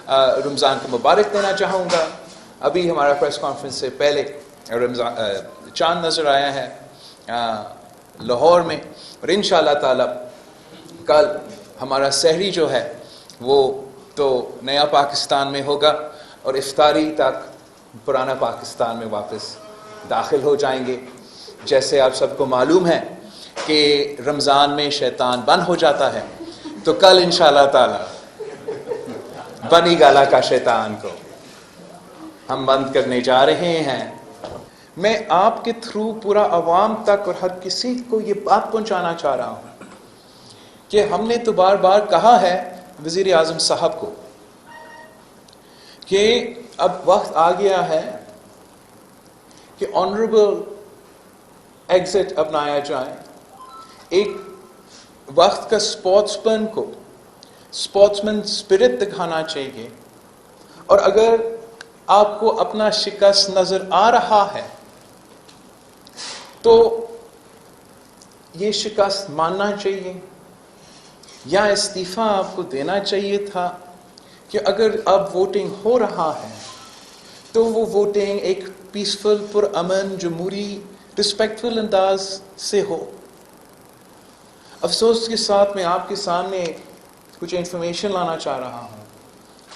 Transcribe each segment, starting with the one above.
رمضان کو مبارک دینا چاہوں گا. ابھی ہمارا پریس کانفرنس سے پہلے چاند نظر آیا ہے لاہور میں, اور انشاءاللہ تعالی کل ہمارا سحری جو ہے وہ تو نیا پاکستان میں ہوگا, اور افطاری تک پرانا پاکستان میں واپس داخل ہو جائیں گے. جیسے آپ سب کو معلوم ہے کہ رمضان میں شیطان بند ہو جاتا ہے, تو کل انشاءاللہ تعالی بنی گالا کا شیطان کو ہم بند کرنے جا رہے ہیں. میں آپ کے تھرو پورا عوام تک اور ہر کسی کو یہ بات پہنچانا چاہ رہا ہوں کہ ہم نے تو بار بار کہا ہے وزیر اعظم صاحب کو کہ اب وقت آ گیا ہے کہ آنریبل ایگزٹ اپنایا جائے. ایک وقت کا اسپورٹسمین کو اسپورٹسمین اسپرٹ دکھانا چاہیے, اور اگر آپ کو اپنا شکست نظر آ رہا ہے تو یہ شکست ماننا چاہیے, یا استعفیٰ آپ کو دینا چاہیے تھا کہ اگر اب ووٹنگ ہو رہا ہے تو وہ ووٹنگ ایک پیسفل, پرامن, جمہوری, رسپیکٹفل انداز سے ہو. افسوس کے ساتھ میں آپ کے سامنے کچھ انفارمیشن لانا چاہ رہا ہوں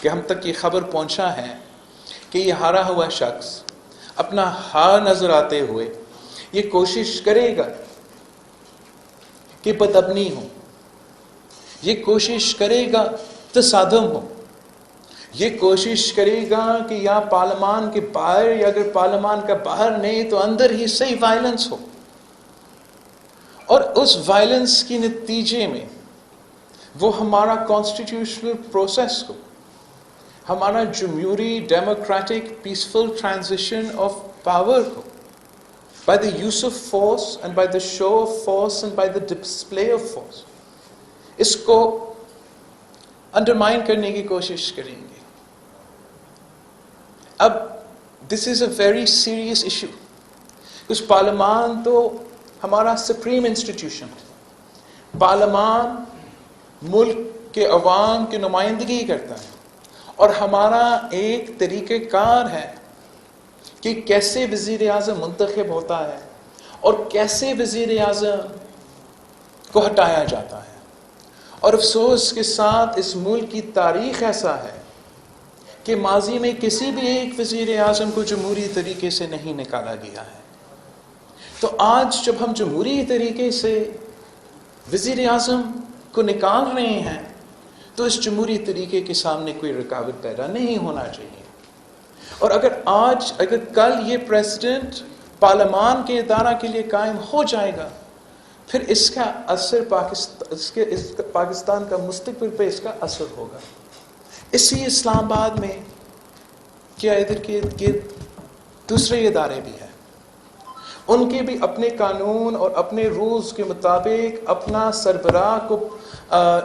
کہ ہم تک یہ خبر پہنچا ہے کہ یہ ہارا ہوا شخص اپنا ہار نظر آتے ہوئے یہ کوشش کرے گا کہ بدامنی ہو, یہ کوشش کرے گا تصادم ہو, یہ کوشش کرے گا کہ یا پارلیمان کے باہر, یا اگر پارلیمان کا باہر نہیں تو اندر ہی صحیح وائلنس ہو, اور اس وائلنس کے نتیجے میں وہ ہمارا کانسٹیٹیوشنل پروسیس کو, ہمارا جمہوری democratic peaceful transition of power کو by the use of force and by the show of force and by the display of force اس کو انڈرمائن کرنے کی کوشش کریں گے. اب this is a very serious issue, کچھ پارلیمان تو ہمارا سپریم انسٹیٹیوشن ہے. پارلیمان ملک کے عوام کی نمائندگی کرتا ہے, اور ہمارا ایک طریقہ کار ہے کہ کیسے وزیر اعظم منتخب ہوتا ہے اور کیسے وزیر اعظم کو ہٹایا جاتا ہے. اور افسوس کے ساتھ اس ملک کی تاریخ ایسا ہے کہ ماضی میں کسی بھی ایک وزیر اعظم کو جمہوری طریقے سے نہیں نکالا گیا ہے. تو آج جب ہم جمہوری طریقے سے وزیر اعظم کو نکال رہے ہیں تو اس جمہوری طریقے کے سامنے کوئی رکاوٹ پیدا نہیں ہونا چاہیے. اور اگر کل یہ پریزیڈنٹ پارلیمان کے ادارہ کے لیے قائم ہو جائے گا, پھر اس کا اثر پاکستان کا مستقبل پہ اس کا اثر ہوگا. اسی اسلام آباد میں کیا ادھر کے دوسرے ادارے بھی ہیں, ان کے بھی اپنے قانون اور اپنے رولز کے مطابق اپنا سربراہ کو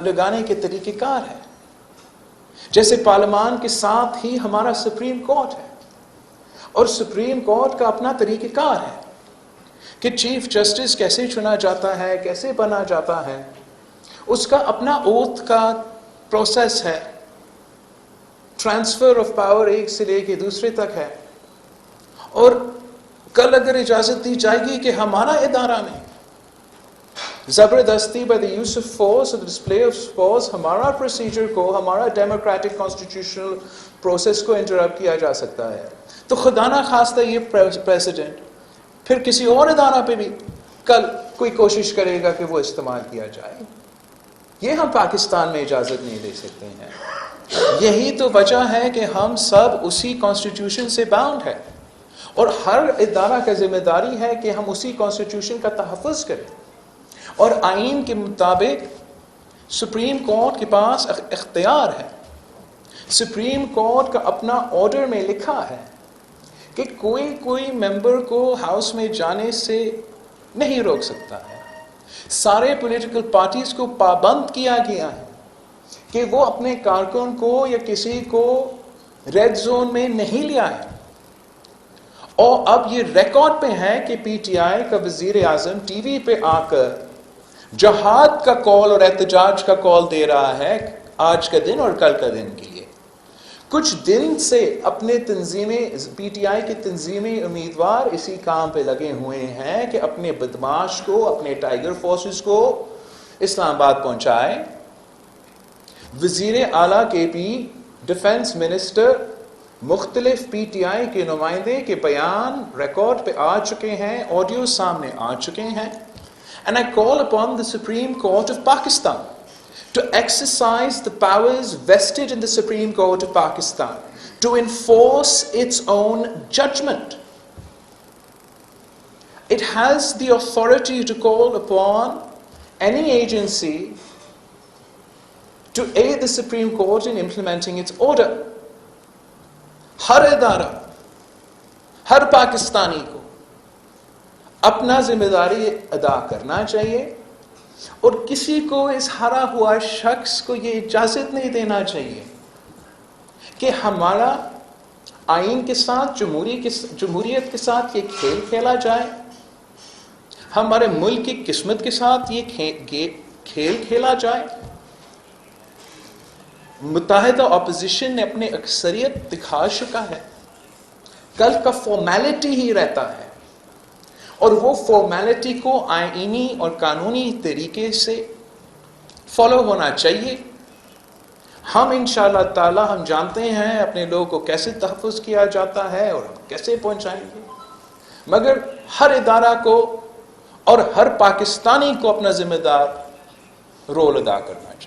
لگانے کے طریقہ کار ہے. جیسے پارلیمان کے ساتھ ہی ہمارا سپریم کورٹ ہے, اور سپریم کورٹ کا اپنا طریقہ کار ہے کہ چیف جسٹس کیسے چنا جاتا ہے, کیسے بنا جاتا ہے, اس کا اپنا اوتھ کا پروسیس ہے. ٹرانسفر آف پاور ایک سے لے کے دوسرے تک ہے. اور کل اگر اجازت دی جائے گی کہ ہمارا ادارہ میں زبردستی by the use of force اور display of force ہمارا پروسیجر کو, ہمارا ڈیموکریٹک کانسٹیٹیوشنل پروسیس کو انٹرپٹ کیا جا سکتا ہے, تو خدا نہ خواستہ یہ پریزیڈنٹ پھر کسی اور ادارہ پہ بھی کل کوئی کوشش کرے گا کہ وہ استعمال کیا جائے. یہ ہم پاکستان میں اجازت نہیں دے سکتے ہیں. یہی تو وجہ ہے کہ ہم سب اسی کانسٹیٹیوشن سے باؤنڈ ہے, اور ہر ادارہ کا ذمہ داری ہے کہ ہم اسی کانسٹیٹیوشن کا تحفظ کریں. اور آئین کے مطابق سپریم کورٹ کے پاس اختیار ہے. سپریم کورٹ کا اپنا آرڈر میں لکھا ہے کہ کوئی ممبر کو ہاؤس میں جانے سے نہیں روک سکتا ہے. سارے پولیٹیکل پارٹیز کو پابند کیا گیا ہے کہ وہ اپنے کارکن کو یا کسی کو ریڈ زون میں نہیں لے آئے. اور اب یہ ریکارڈ پہ ہے کہ پی ٹی آئی کا وزیر اعظم ٹی وی پہ آ کر جہاد کا کال اور احتجاج کا کال دے رہا ہے آج کا دن اور کل کا دن کے لیے. کچھ دن سے اپنے تنظیمیں پی ٹی آئی کی تنظیمی امیدوار اسی کام پہ لگے ہوئے ہیں کہ اپنے بدماش کو، اپنے ٹائیگر فورسز کو اسلام آباد پہنچائے. وزیر اعلیٰ کے پی، ڈیفنس منسٹر، مختلف پی ٹی آئی کے نمائندے کے بیان ریکارڈ پہ آ چکے ہیں، آڈیو سامنے آ چکے ہیں. And I call upon the Supreme Court of Pakistan to exercise the powers vested in the Supreme Court of Pakistan to enforce its own judgment. It has the authority to call upon any agency to aid the Supreme Court in implementing its order. ہر ادارہ، ہر پاکستانی کو اپنا ذمہ داری ادا کرنا چاہیے، اور کسی کو اس ہرا ہوا شخص کو یہ اجازت نہیں دینا چاہیے کہ ہمارا آئین کے ساتھ، جمہوریت کے ساتھ یہ کھیل کھیلا جائے، ہمارے ملک کی قسمت کے ساتھ یہ کھیل کھیلا جائے. متحدہ اپوزیشن نے اپنی اکثریت دکھا چکا ہے. کل کا فارمیلٹی ہی رہتا ہے، اور وہ فارمیلٹی کو آئینی اور قانونی طریقے سے فالو ہونا چاہیے. ہم انشاءاللہ تعالی ہم جانتے ہیں اپنے لوگوں کو کیسے تحفظ کیا جاتا ہے اور ہم کیسے پہنچائیں گے، مگر ہر ادارہ کو اور ہر پاکستانی کو اپنا ذمہ دار رول ادا کرنا چاہیے.